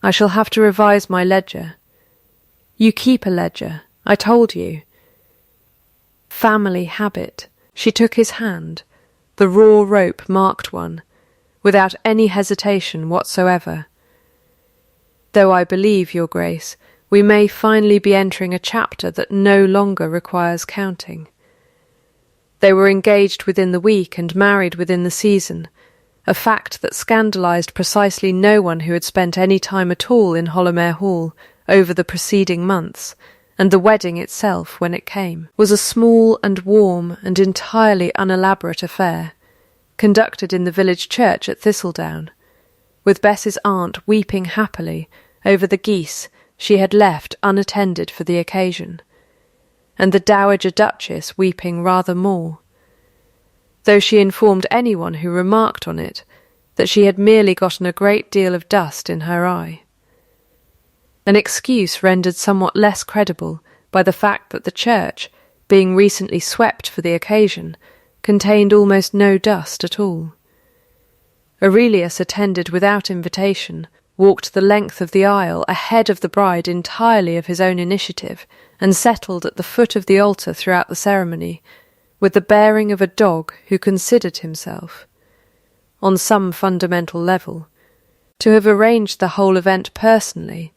"I shall have to revise my ledger. You keep a ledger, I told you." Family habit. She took his hand, the raw rope-marked one, without any hesitation whatsoever. "Though I believe, Your Grace, we may finally be entering a chapter that no longer requires counting." They were engaged within the week and married within the season, a fact that scandalised precisely no one who had spent any time at all in Hollowmere Hall over the preceding months, and the wedding itself, when it came, was a small and warm and entirely unelaborate affair, conducted in the village church at Thistledown, with Bess's aunt weeping happily over the geese she had left unattended for the occasion, and the Dowager Duchess weeping rather more, though she informed anyone who remarked on it that she had merely gotten a great deal of dust in her eye. An excuse rendered somewhat less credible by the fact that the church, being recently swept for the occasion, contained almost no dust at all. Aurelius attended without invitation, walked the length of the aisle ahead of the bride entirely of his own initiative, and settled at the foot of the altar throughout the ceremony, with the bearing of a dog who considered himself, on some fundamental level, to have arranged the whole event personally,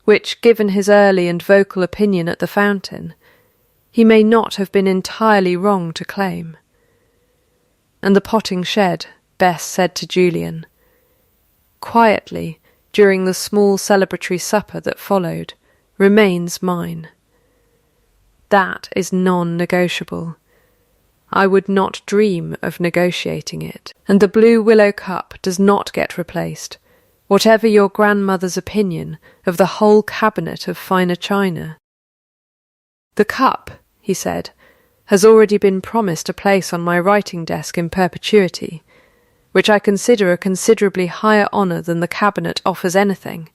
which, given his early and vocal opinion at the fountain, he may not have been entirely wrong to claim. And the potting shed, Bess said to Julian, quietly, during the small celebratory supper that followed, remains mine. That is non-negotiable. I would not dream of negotiating it, and the blue willow cup does not get replaced, whatever your grandmother's opinion of the whole cabinet of finer china. The cup, he said, has already been promised a place on my writing desk in perpetuity, which I consider a considerably higher honour than the cabinet offers anything,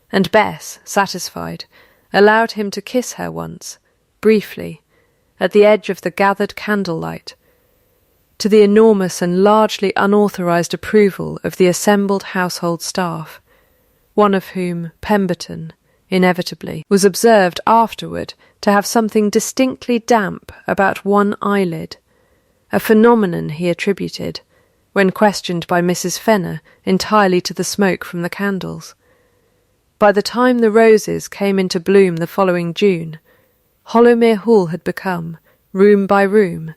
and Bess, satisfied, allowed him to kiss her once, briefly, at the edge of the gathered candlelight, to the enormous and largely unauthorised approval of the assembled household staff, one of whom, Pemberton, inevitably, was observed afterward to have something distinctly damp about one eyelid, a phenomenon he attributed, when questioned by Mrs. Fenner, entirely to the smoke from the candles. By the time the roses came into bloom the following June, Hollowmere Hall had become, room by room,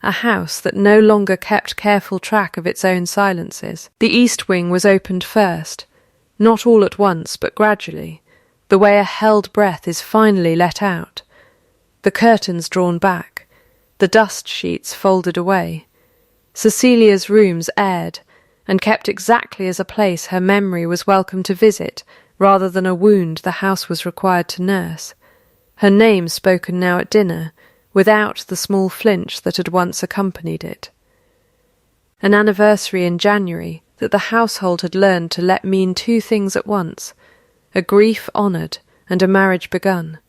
a house that no longer kept careful track of its own silences. The east wing was opened first, not all at once but gradually, the way a held breath is finally let out, the curtains drawn back, the dust sheets folded away, Cecilia's rooms aired, and kept exactly as a place her memory was welcome to visit rather than a wound the house was required to nurse, her name spoken now at dinner, without the small flinch that had once accompanied it. An anniversary in January that the household had learned to let mean two things at once, a grief honoured and a marriage begun,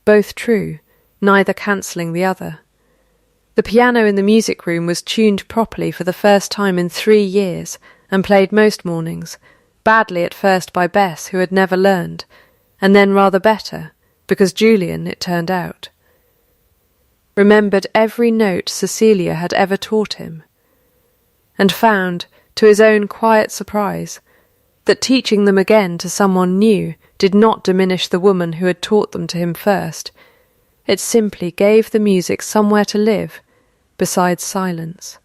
both true, neither cancelling the other. The piano in the music room was tuned properly for the first time in 3 years, and played most mornings, badly at first by Bess, who had never learned, and then rather better, because Julian, it turned out, remembered every note Cecilia had ever taught him, and found, to his own quiet surprise, that teaching them again to someone new did not diminish the woman who had taught them to him first. It simply gave the music somewhere to live, besides silence.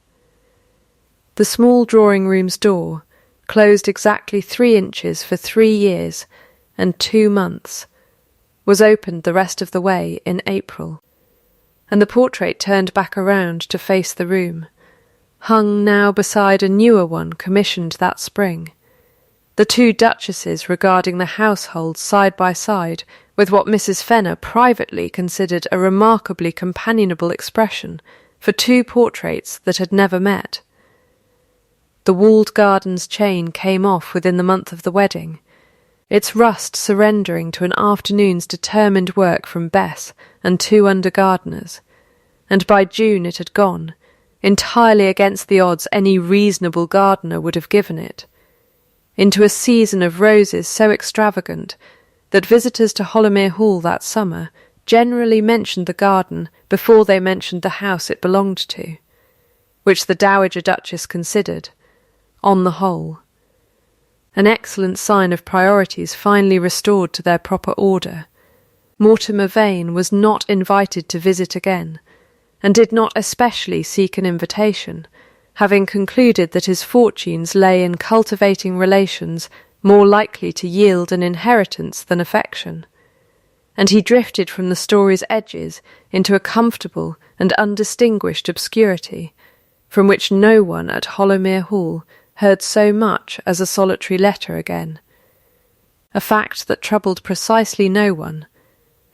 The small drawing-room's door, closed exactly 3 inches for 3 years and 2 months, was opened the rest of the way in April, and the portrait turned back around to face the room, hung now beside a newer one commissioned that spring, the 2 duchesses regarding the household side by side with what Mrs. Fenner privately considered a remarkably companionable expression for 2 portraits that had never met. The walled garden's chain came off within the month of the wedding, its rust surrendering to an afternoon's determined work from Bess and 2 under-gardeners, and by June it had gone, entirely against the odds any reasonable gardener would have given it, into a season of roses so extravagant that visitors to Hollowmere Hall that summer generally mentioned the garden before they mentioned the house it belonged to, which the Dowager Duchess considered, on the whole, an excellent sign of priorities finally restored to their proper order. Mortimer Vane was not invited to visit again, and did not especially seek an invitation, having concluded that his fortunes lay in cultivating relations more likely to yield an inheritance than affection, and he drifted from the story's edges into a comfortable and undistinguished obscurity, from which no one at Hollowmere Hall heard so much as a solitary letter again. A fact that troubled precisely no one.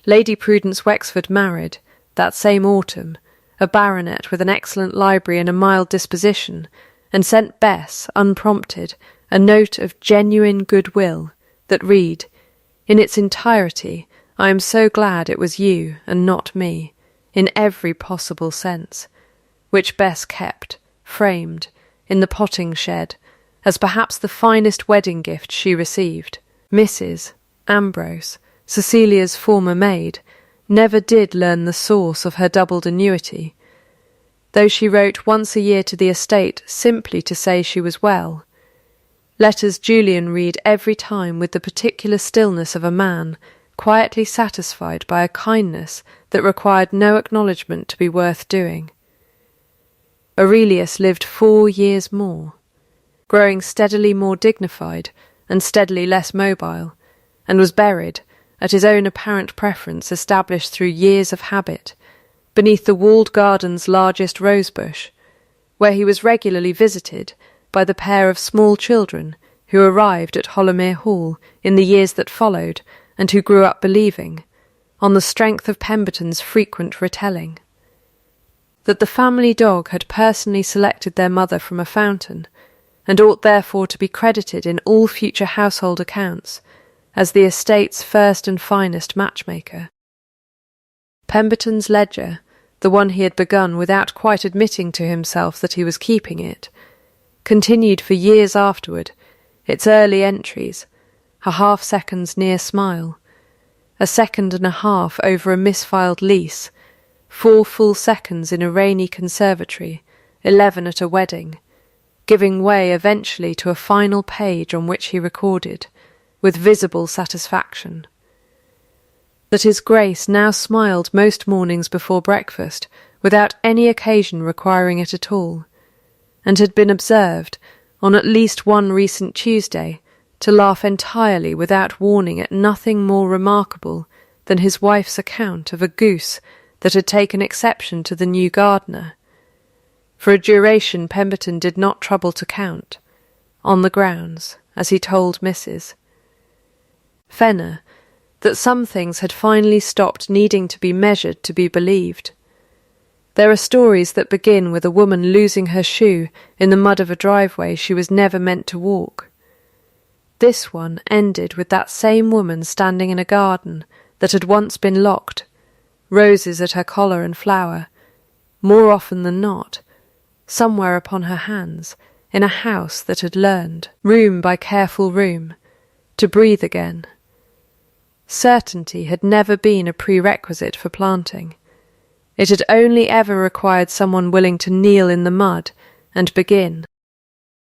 Lady Prudence Wexford married, that same autumn, a baronet with an excellent library and a mild disposition, and sent Bess, unprompted, a note of genuine goodwill that read, "In its entirety, I am so glad it was you and not me, in every possible sense," which Bess kept, framed, in the potting shed, as perhaps the finest wedding gift she received. Mrs. Ambrose, Cecilia's former maid, never did learn the source of her doubled annuity, though she wrote once a year to the estate simply to say she was well. Letters Julian read every time with the particular stillness of a man, quietly satisfied by a kindness that required no acknowledgment to be worth doing. Aurelius lived 4 years more, growing steadily more dignified and steadily less mobile, and was buried, at his own apparent preference established through years of habit, beneath the walled garden's largest rosebush, where he was regularly visited by the pair of small children who arrived at Hollowmere Hall in the years that followed, and who grew up believing, on the strength of Pemberton's frequent retelling, that the family dog had personally selected their mother from a fountain, and ought therefore to be credited in all future household accounts as the estate's first and finest matchmaker. Pemberton's ledger, the one he had begun without quite admitting to himself that he was keeping it, continued for years afterward, its early entries, a half-second's near smile, a second and a half over a misfiled lease, 4 full seconds in a rainy conservatory, 11 at a wedding, giving way eventually to a final page on which he recorded, with visible satisfaction, that his Grace now smiled most mornings before breakfast without any occasion requiring it at all, and had been observed, on at least one recent Tuesday, to laugh entirely without warning at nothing more remarkable than his wife's account of a goose that had taken exception to the new gardener. For a duration Pemberton did not trouble to count, on the grounds, as he told Mrs. Fenner, that some things had finally stopped needing to be measured to be believed. There are stories that begin with a woman losing her shoe in the mud of a driveway she was never meant to walk. This one ended with that same woman standing in a garden that had once been locked, roses at her collar and flower, more often than not, somewhere upon her hands, in a house that had learned, room by careful room, to breathe again. Certainty had never been a prerequisite for planting. It had only ever required someone willing to kneel in the mud and begin.